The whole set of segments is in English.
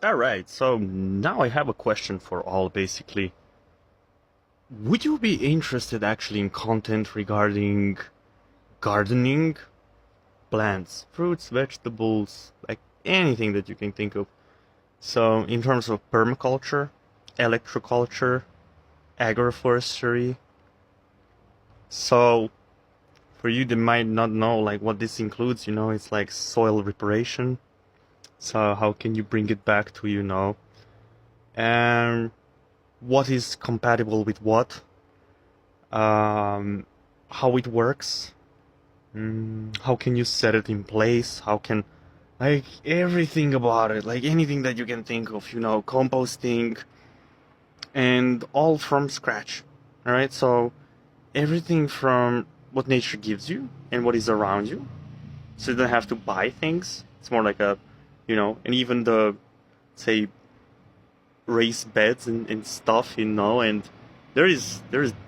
All right, so now I have a question for all basically. Would you be interested actually in content regarding gardening, plants, fruits, vegetables, like anything that you can think of? So, in terms of permaculture, electroculture, agroforestry. So, for you that might not know like what this includes, it's like soil reparation. So, how can you bring it back to, and what is compatible with what? um, how it works, how can you set it in place, how can, like, everything about it, like anything that you can think of, composting, and all from scratch. All right, so everything from what nature gives you and what is around you, so you don't have to buy things. It's more like and even the, say, raised beds and stuff, and there is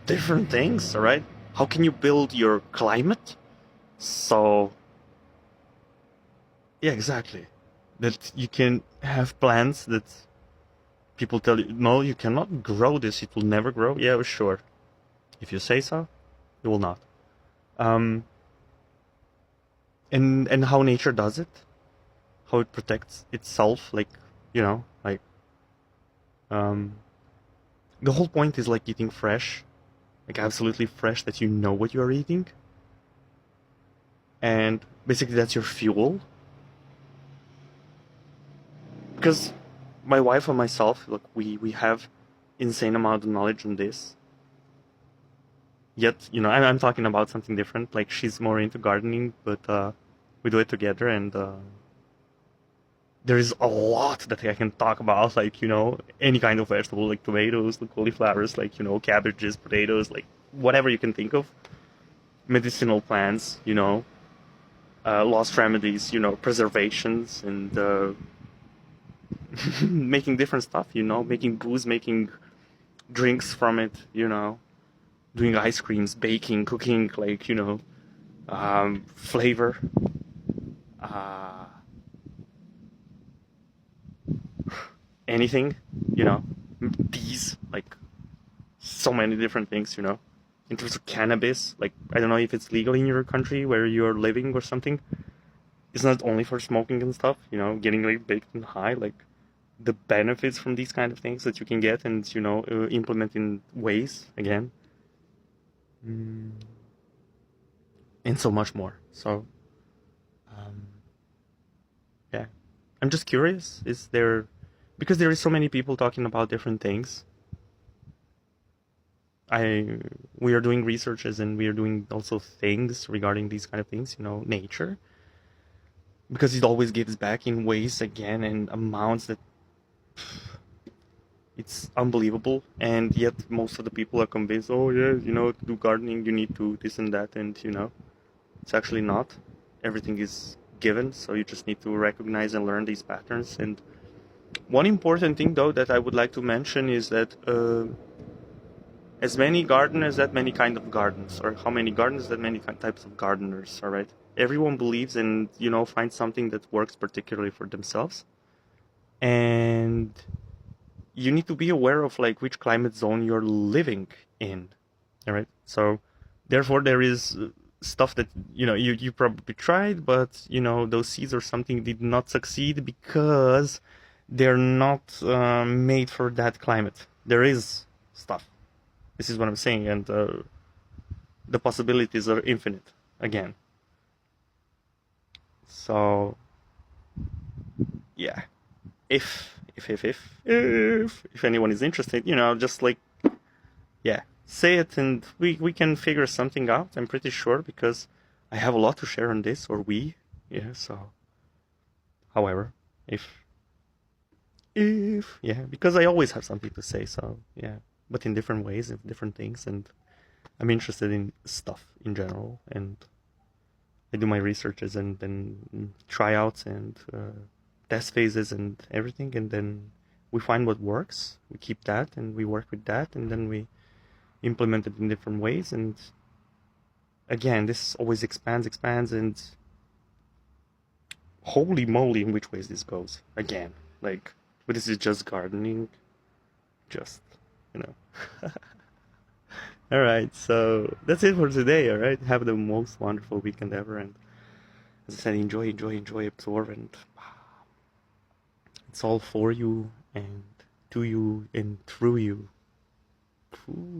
different things. All right, how can you build your climate? So yeah, exactly, that you can have plants that people tell you, no, you cannot grow this, it will never grow. Yeah, sure, if you say so, it will not. um and how nature does it, how it protects itself, like, like, um the whole point is like eating fresh, like absolutely fresh, that you know what you are eating, and basically that's your fuel. Because my wife and myself, look, we have insane amount of knowledge on this. Yet, I'm talking about something different. Like, she's more into gardening, but we do it together, and there is a lot that I can talk about. Like, any kind of vegetable, like tomatoes, the cauliflowers, like, cabbages, potatoes, like whatever you can think of, medicinal plants, lost remedies, preservations, and making different stuff, making booze, making drinks from it, doing ice creams, baking, cooking, like, flavor, uh, anything, you know, teas, like so many different things, In terms of cannabis, like, I don't know if it's legal in your country where you're living or something. It's not only for smoking and stuff, getting like baked and high, like the benefits from these kind of things that you can get and, implement in ways again, and so much more. So, um, yeah, I'm just curious. Is there, because there is so many people talking about different things. I We are doing researches and we are doing also things regarding these kind of things. Nature, because it always gives back in ways again and amounts that it's unbelievable. And yet most of the people are convinced, oh yeah, to do gardening you need to this and that, and it's actually not. Everything is given, so you just need to recognize and learn these patterns. And one important thing, though, that I would like to mention is that as many gardeners, that many kind of gardens, or how many gardens, that many types of gardeners. All right, everyone believes and finds something that works particularly for themselves, and you need to be aware of like which climate zone you're living in. All right, so therefore there is stuff that you probably tried, but those seeds or something did not succeed because they're not made for that climate. There is stuff. This is what I'm saying, and the possibilities are infinite again. So yeah, if anyone is interested, just like, yeah, say it, and we can figure something out. I'm pretty sure, because I have a lot to share on this, or we, yeah. So, however, if yeah, because I always have something to say. So yeah, but in different ways and different things, and I'm interested in stuff in general, and I do my researches and then tryouts and test phases and everything, and then we find what works. We keep that and we work with that, and then we implement it in different ways. And again, this always expands, and holy moly, in which ways this goes. Again, like, But this is just gardening, just, you know. Alright, so that's it for today, alright? Have the most wonderful weekend ever, and as I said, enjoy, absorb, and it's all for you, and to you, and through you. Ooh.